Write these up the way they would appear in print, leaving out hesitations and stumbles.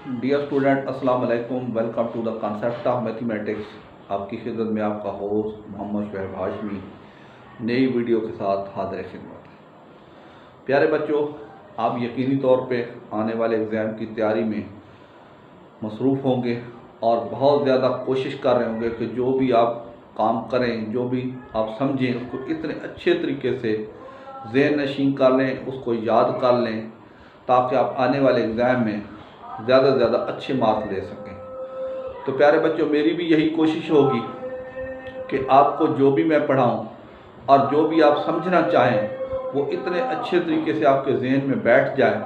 Dear student, अस्सलाम वालेकुम। Welcome to the concept of mathematics. आपकी खिदमत में आपका होस्ट मोहम्मद शुएब हाशमी नई वीडियो के साथ हाजिर खिदमत है। प्यारे बच्चों, आप यकीनी तौर पे आने वाले एग्ज़ाम की तैयारी में मसरूफ़ होंगे और बहुत ज़्यादा कोशिश कर रहे होंगे कि जो भी आप काम करें, जो भी आप समझें, उसको इतने अच्छे तरीके से ज़हन नशीन कर लें, उसको याद कर लें, ताकि आप आने वाले एग्ज़ाम में ज़्यादा से ज़्यादा अच्छे मार्क्स ले सकें। तो प्यारे बच्चों, मेरी भी यही कोशिश होगी कि आपको जो भी मैं पढ़ाऊं और जो भी आप समझना चाहें वो इतने अच्छे तरीके से आपके जहन में बैठ जाए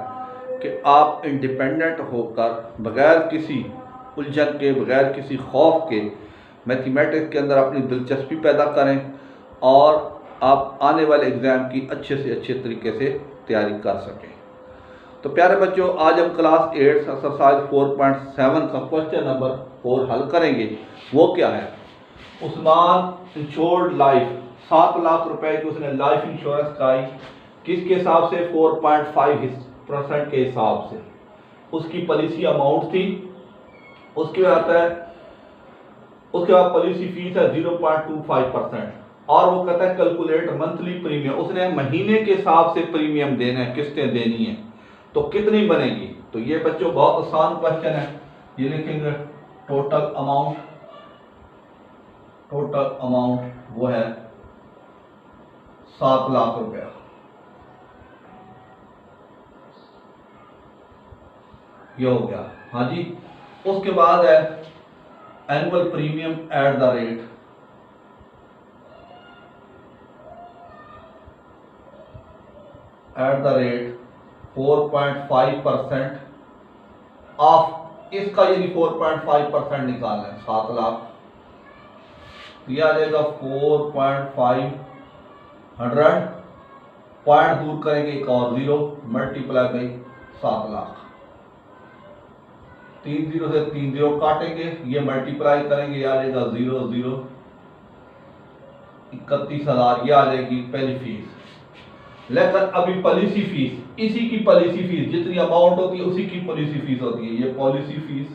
कि आप इंडिपेंडेंट होकर बग़ैर किसी उलझन के, बग़ैर किसी खौफ के मैथमेटिक्स के अंदर अपनी दिलचस्पी पैदा करें और आप आने वाले एग्ज़ाम की अच्छे से अच्छे तरीके से तैयारी कर सकें। तो प्यारे बच्चों, आज हम क्लास 8 एक्सरसाइज 4.7 का क्वेश्चन नंबर 4 हल करेंगे। वो क्या है? उस्मान इंश्योर्ड लाइफ, 7 लाख रुपए की उसने लाइफ इंश्योरेंस कराई। किसके हिसाब से? 4.5% के हिसाब से उसकी पॉलिसी अमाउंट थी। उसके बाद पॉलिसी फीस है 0.25% और वो कहता है कैलकुलेट मंथली प्रीमियम। उसने महीने के हिसाब से प्रीमियम देना है, किस्तें देनी है, तो कितनी बनेगी? तो ये बच्चों बहुत आसान क्वेश्चन है। ये लिखेंगे टोटल अमाउंट वो है 7 लाख रुपया। ये हो गया, हाँ जी। उसके बाद है annual premium eight the rate 4.5% of इसका, यानी 4.5% निकालना है 7 लाख। ये आ जाएगा 4.500, पॉइंट दूर करेंगे एक और 0, मल्टीप्लाई बाई 7 लाख। 3 0 से 3 0 काटेंगे, ये मल्टीप्लाई करेंगे, ये आ जाएगा 0 0 31,000। ये आ जाएगी पहली फीस। लेकिन अभी पॉलिसी फीस, इसी की पॉलिसी फीस जितनी अमाउंट होती है उसी की पॉलिसी फीस होती है। ये पॉलिसी फीस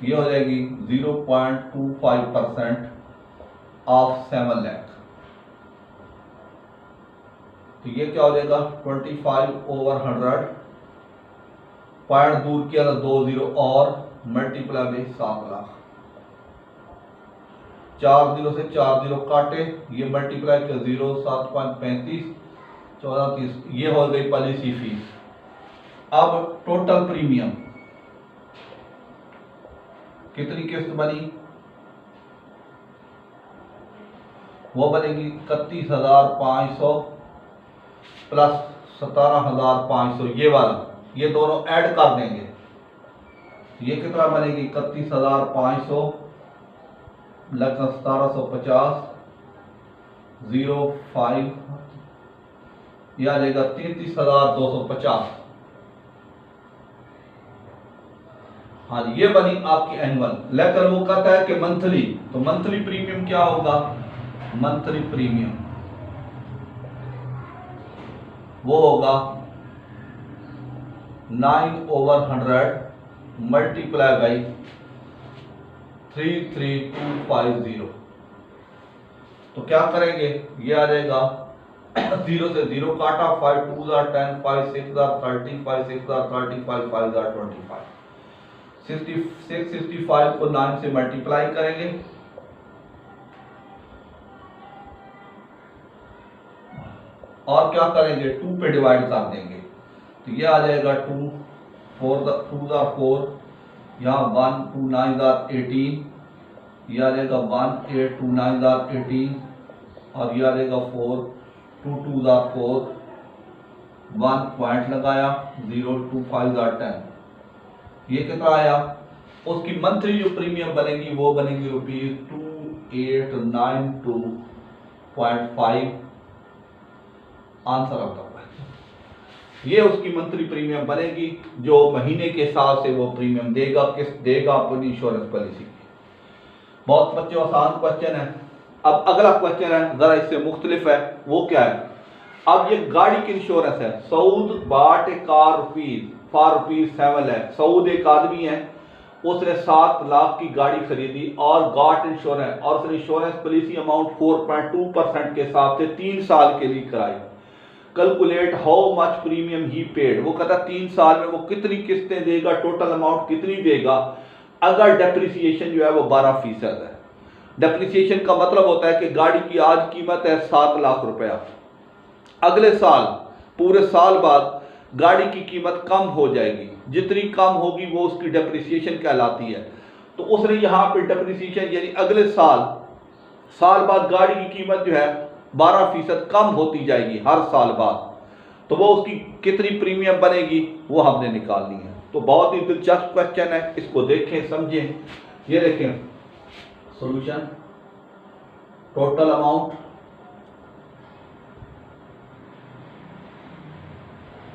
ये हो जाएगी 0.25% ऑफ 7 लाख। तो ये क्या हो जाएगा? 25/100, पॉइंट दूर किया था 2 0 और मल्टीप्लाई बाई 7 लाख। 4 0 से 4 0 काटे, ये मल्टीप्लाई किया 0 7.35 14 30। ये हो गई पॉलिसी फीस। अब टोटल प्रीमियम कितनी किस्त बनी? वो बनेगी 31,500 प्लस 17,500। ये वाला, ये दोनों ऐड कर देंगे, ये कितना बनेगी? 31,500 लगभग 1750 05, यह आ जाएगा 33,250। हाँ, ये बनी आपकी एनुअल। लेकिन वो कहता है कि मंथली, तो मंथली प्रीमियम क्या होगा? मंथली प्रीमियम वो होगा 9/100 मल्टीप्लाई बाई 33250। तो क्या करेंगे? ये आ जाएगा 0 से 0 काटा, 5 2 10, 5 6 30, 5 6 30, 5 5 25, 665 को 9 से मल्टीप्लाई करेंगे, और क्या करेंगे? 2 पे डिवाइड कर देंगे। तो ये आ जाएगा 2 4 4, यहाँ 1 2 9 18, ये आ जाएगा 1 8 2 9 18, और ये आ जाएगा 4 2 2 4, 1 पॉइंट लगाया 0 2 5 10। ये कितना आया? उसकी मंथली जो प्रीमियम बनेगी वो बनेगी ₹2892.5। आंसर आता है। ये उसकी मंथली प्रीमियम बनेगी जो महीने के हिसाब से वो प्रीमियम देगा, किस देगा अपनी इंश्योरेंस पॉलिसी की। बहुत बच्चों आसान क्वेश्चन है। अब अगला क्वेश्चन है, जरा इससे मुख्तलिफ है। वो क्या है? अब ये गाड़ी की इंश्योरेंस है। Saud bought a car for ₹7 lakh. Saud एक आदमी है, उसने 7 लाख की गाड़ी खरीदी और गॉट इंश्योरेंस, और उसने इंश्योरेंस पॉलिसी अमाउंट 4.2% के हिसाब से 3 साल के लिए कराई। Calculate how much premium he paid, वो कहता 3 साल में वो कितनी किस्तें देगा, टोटल अमाउंट कितनी देगा। अगर डेप्रिसिएशन जो है वो 12% है। डेप्रिसिएशन का मतलब होता है कि गाड़ी की आज कीमत है 7 लाख रुपया, अगले साल पूरे साल बाद गाड़ी की कीमत कम हो जाएगी, जितनी कम होगी वो उसकी डेप्रिसिएशन कहलाती है। तो उसने यहाँ पे डेप्रिसिएशन यानी अगले साल बाद गाड़ी की कीमत जो है 12% कम होती जाएगी हर साल बाद। तो वो उसकी कितनी प्रीमियम बनेगी वो हमने निकालनी है। तो बहुत ही दिलचस्प क्वेश्चन है, इसको देखें समझें। ये देखें सॉल्यूशन, टोटल अमाउंट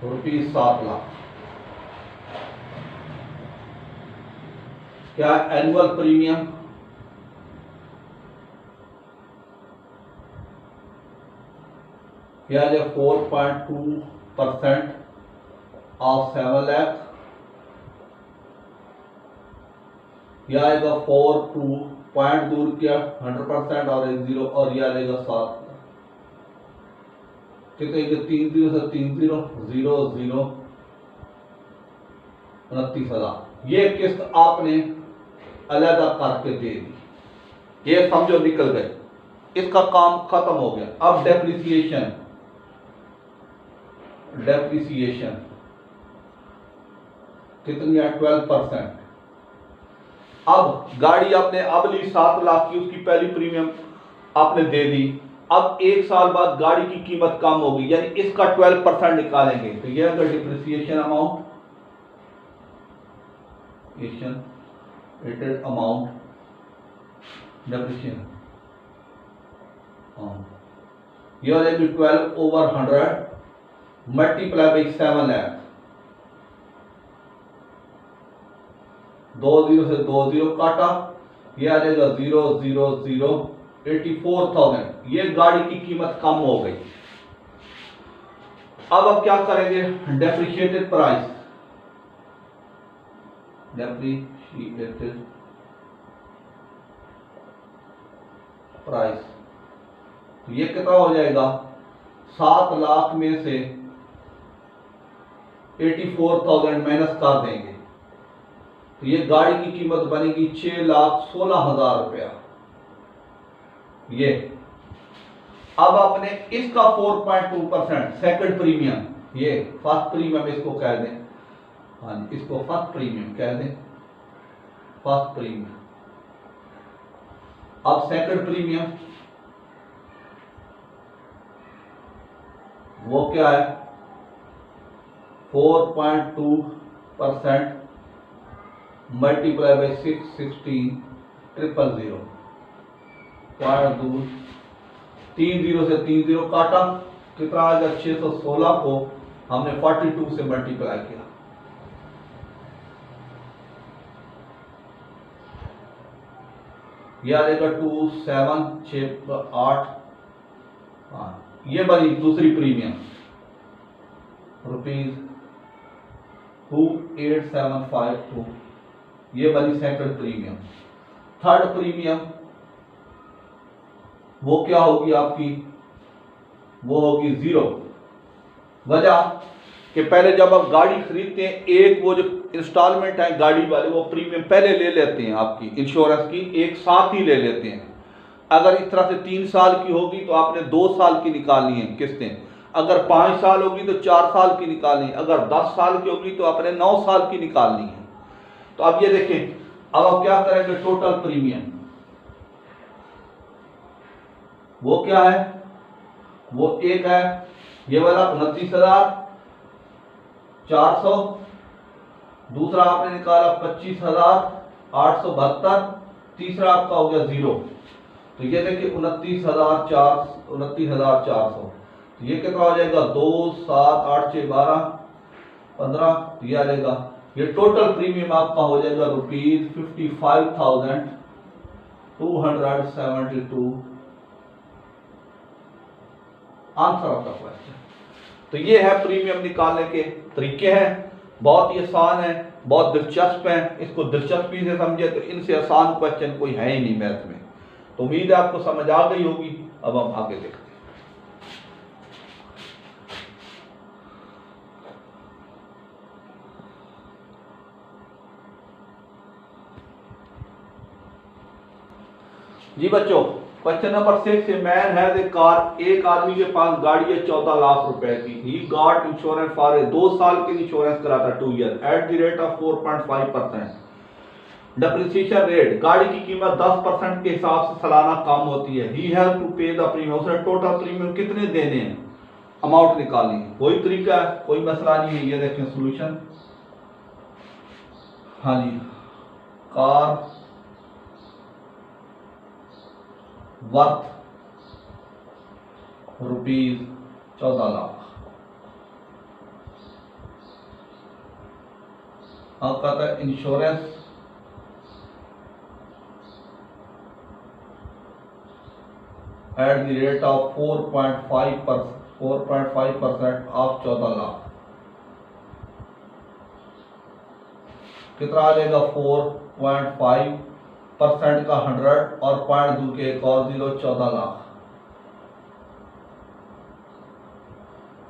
₹7 लाख, क्या एनुअल प्रीमियम क्या है 4.2% ऑफ 7 लाख, यह आएगा 4 पॉइंट दूर किया 100% और 1 0 और यह आएगा 7 कितने 3 0 से 3 0 0 0 29,000। ये किस्त आपने अलग करके दे दी, ये समझो निकल गए, इसका काम खत्म हो गया। अब डेप्रिसिएशन कितनी है 12%। अब गाड़ी आपने अब ली 7 लाख की, उसकी पहली प्रीमियम आपने दे दी। अब 1 साल बाद गाड़ी की कीमत कम होगी, यानी इसका 12% निकालेंगे। तो यह अगर डिप्रिसिएशन अमाउंट डेप्रिसिएशन यह हो जाएगी 12/100 मल्टीप्लाई बाई 7 लाख, 2 0 से 2 0 काटा, यह आ जाएगा 0 0 0 84,000। ये गाड़ी की कीमत कम हो गई। अब क्या करेंगे, डेप्रिशिएटेड प्राइस, तो ये कितना हो जाएगा, 7 लाख में से 84,000 माइनस कर देंगे, तो ये गाड़ी की कीमत बनेगी 6,16,000 रुपया। ये अब आपने इसका 4.2% सेकंड प्रीमियम, ये फर्स्ट प्रीमियम इसको कह दें, हाँ जी इसको फर्स्ट प्रीमियम कह दें, फर्स्ट प्रीमियम। अब सेकंड प्रीमियम वो क्या है 4.2% मल्टीप्लाई बाई 616 000 3 0 से 3 0 काटा, कितना आ गया 616 को हमने 42 से मल्टीप्लाई किया, यह आ जाएगा 2 7 6 8। हाँ ये बनी दूसरी प्रीमियम ₹28752, ये बनी सेकंड प्रीमियम। थर्ड प्रीमियम वो क्या होगी आपकी, वो होगी 0। वजह कि पहले जब आप गाड़ी खरीदते हैं, एक वो जो इंस्टॉलमेंट है गाड़ी वाले वो प्रीमियम पहले ले लेते हैं, आपकी इंश्योरेंस की एक साथ ही ले लेते हैं। अगर इस तरह से 3 साल की होगी तो आपने 2 साल की निकालनी है किस्तें, अगर 5 साल होगी तो 4 साल की निकालनी है, अगर 10 साल की होगी तो आपने 9 साल की निकालनी है। तो अब ये देखें, अब आप क्या करेंगे, टोटल प्रीमियम वो क्या है, वो एक है ये वाला 29,400, दूसरा आपने निकाला 25,872, तीसरा आपका हो गया 0। तो ये देखिए 29,400, तो ये कितना हो जाएगा 2 7 8 6 12 15, तो ये आ जाएगा, ये टोटल प्रीमियम आपका हो जाएगा ₹55,272। Answer of the question. तो ये है प्रीमियम निकालने के तरीके हैं, बहुत ही आसान है, बहुत दिलचस्प है। इसको दिलचस्पी से समझे तो इनसे आसान क्वेश्चन कोई है ही नहीं मैथ में। तो उम्मीद है आपको समझ आ गई होगी। अब हम आगे देखते हैं। जी बच्चों, क्वेश्चन नंबर 6 से मैन हैज ए कार, एक आदमी के पास गाड़ी है 14 लाख रुपए की। He got insurance for a 2 साल के इंश्योरेंस करा था 2 year eight the rate of 4.5%। Depreciation rate, गाड़ी की कीमत 10% के हिसाब से सालाना कम होती है। ही हैज टू पे द प्रीमियम, उसने टोटल प्रीमियम कितने देने हैं, अमाउंट निकालनी है। कोई तरीका है, कोई मसला नहीं है। ये देखें सोल्यूशन। हाँ जी, कार वर्थ ₹14 लाख। अब कहता है insurance at the rate of 4.5% of 14 lakh. कितना आ जाएगा? 4.5% का 100 और पॉइंट दू के एक और 0, 14 लाख।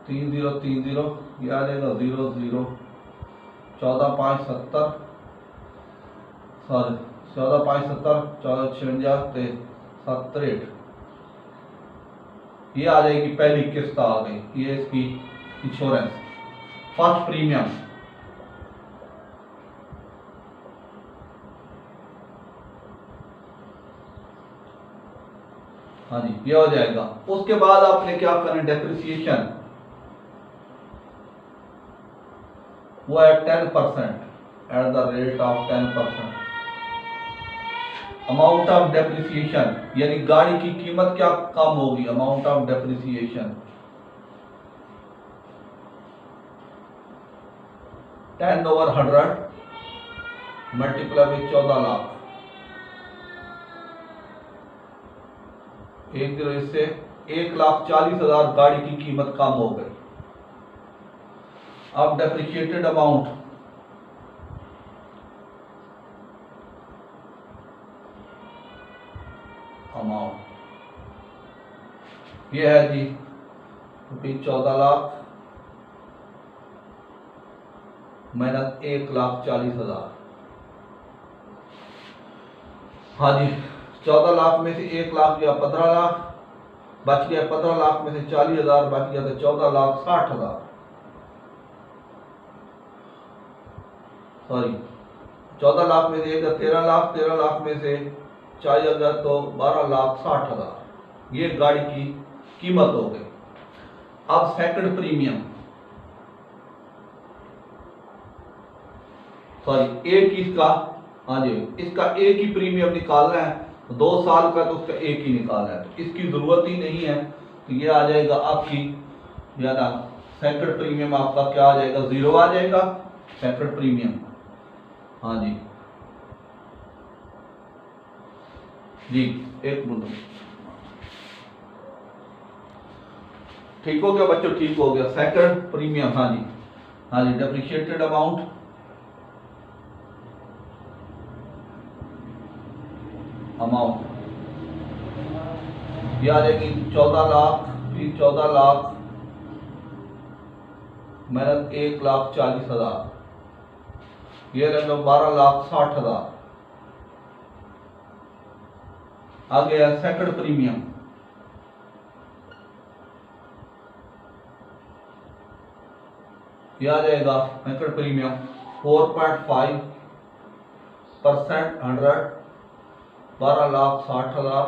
3030 ये आ जाएगा 00, 14.570 सॉरी 14.570, 1456 67। ये आ जाएगी पहली किस्त आ गई। ये इसकी इंश्योरेंस फर्स्ट प्रीमियम। हाँ जी, ये हो जाएगा। उसके बाद आपने क्या करना, डेप्रिसिएशन वो है 10% eight the rate of 10%। Amount of depreciation यानी गाड़ी की कीमत क्या कम होगी, amount of depreciation 10/100 multiply with 14 lakh. 10 इससे 1,40,000 गाड़ी की कीमत कम हो गई। अब डेप्रिशिएटेड अमाउंट ये है जी ₹14 लाख माइनस 1,40,000। हाँ जी, 14 लाख में से 1 लाख गया 15 लाख, बच गया 15 लाख में से 40,000 बच गया, तो 14,60,000 सॉरी 14 लाख में से 13 लाख, 13 लाख में से 40,000 तो 12,60,000 ये गाड़ी की कीमत हो गई। अब सेकंड प्रीमियम सॉरी एक ही इसका, हाँ जी इसका एक ही प्रीमियम निकालना है, 2 साल का तो उसका एक ही निकालना है, तो इसकी जरूरत ही नहीं है। तो ये आ जाएगा आपकी या ना सेकंड प्रीमियम आपका क्या आ जाएगा, 0 आ जाएगा सेकंड प्रीमियम। हाँ जी जी, एक मिनट, ठीक हो गया बच्चों, ठीक हो गया सेकंड प्रीमियम। हाँ जी हाँ जी, डेप्रिशिएटेड अमाउंट ये आ जाएगी 14 लाख, फिर 14 लाख माइनस 1,40,000 ये रहेगा 12,60,000। आ गया सेकंड प्रीमियम, ये आ जाएगा सेकंड प्रीमियम 4.5% 100 12,60,000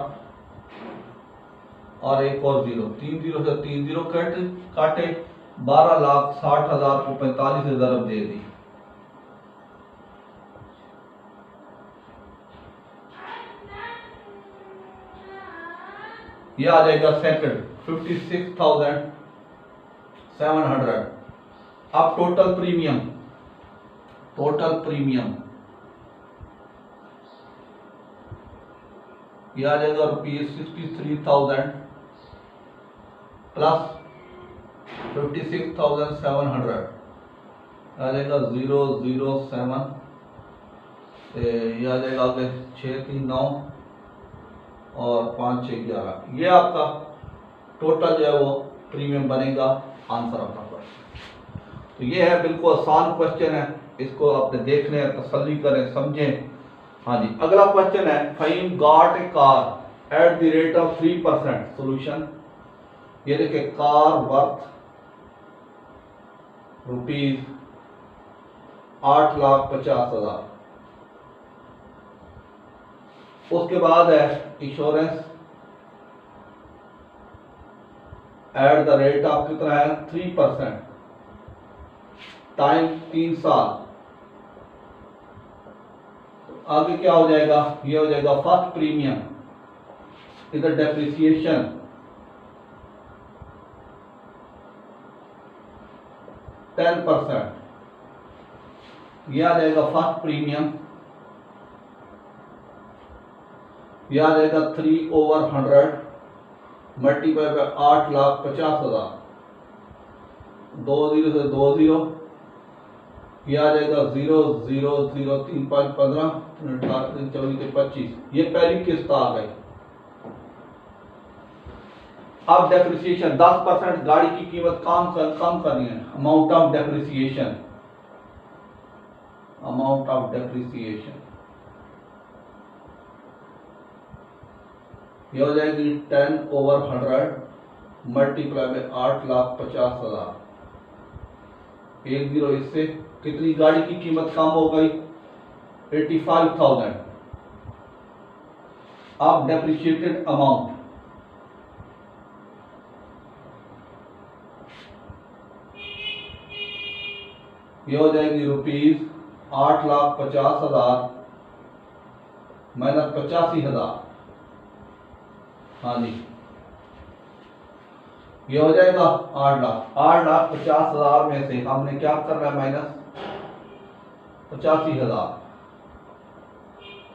और एक और 0, 3 0 से 3 0 काटे 12,60,000 को 45 से ज़रब दे दी। ये आ जाएगा सेकंड 56,700। अब टोटल प्रीमियम ये आ जाएगा ₹63,000 प्लस 56,700 आ जाएगा 007 ये आ जाएगा आगे 639 और 5611। ये आपका टोटल जो है वो प्रीमियम बनेगा आंसर आपका क्वेश्चन। तो ये है बिल्कुल आसान क्वेश्चन है, इसको आपने देखने हैं, तसल्ली करें, समझें। हाँ जी, अगला क्वेश्चन है Fahim got a car at the rate of 3%। Solution ये देखिए, कार वर्थ रुपीज 8,50,000। उसके बाद है insurance at the rate of कितना है 3% टाइम 3 साल। आगे क्या हो जाएगा, ये हो जाएगा फर्स्ट प्रीमियम, इधर डेप्रिसिएशन, %10, यह आ जाएगा फर्स्ट प्रीमियम, यह आ जाएगा 3/100 मल्टीप्लाई बाय 8,50,000, 2 0 से 2 0, यह आ जाएगा 0 0 0 3 5 15 18 24 25। ये पहली किस्त आ गई। अब डेप्रिसिएशन 10% गाड़ी की कीमत कम करनी है। Amount of depreciation, amount of depreciation ये हो जाएगी 10/100 मल्टीप्लाई बाय 8,50,000। 1 0 इससे कितनी गाड़ी की कीमत कम हो गई 85,000। अब डेप्रिशिएटेड अमाउंट ये हो जाएगी रुपीज 8,50,000 माइनस 85,000। हाँ जी, ये हो जाएगा 8,50,000 में से हमने क्या करना है माइनस 85,000।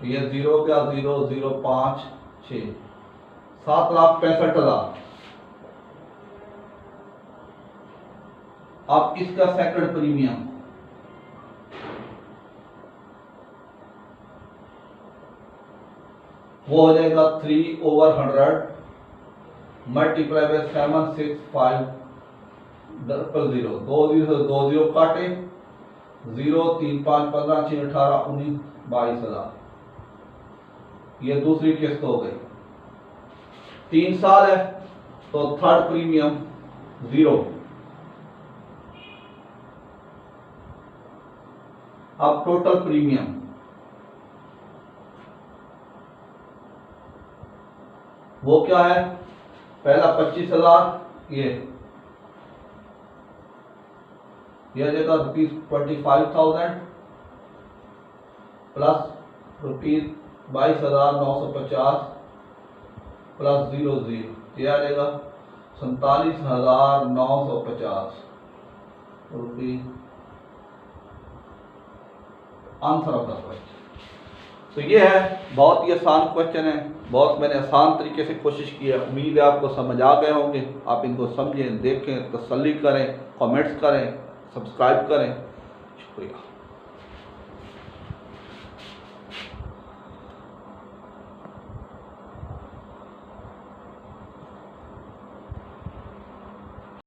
ये 0 क्या 0 0 5 6 7,65,000। अब इसका सेकंड प्रीमियम वो हो जाएगा 3/100 मल्टीप्लाई बाय 765 0 2 0 से 2 0 काटे 0 3 5 15 6 18 19 22,000। ये दूसरी किस्त हो गई। 3 साल है तो थर्ड प्रीमियम 0। अब टोटल प्रीमियम वो क्या है, पहला 25,000 ये जगह ₹25,000 प्लस ₹22,950 प्लस 0 0 ये आ जाएगा 47,950 रुपये। Answer of the question. तो ये है, बहुत ही आसान क्वेश्चन है, बहुत मैंने आसान तरीके से कोशिश की है। उम्मीद है आपको समझ आ गए होंगे। आप इनको समझें, देखें, तसल्ली करें, कमेंट्स करें, सब्सक्राइब करें। शुक्रिया।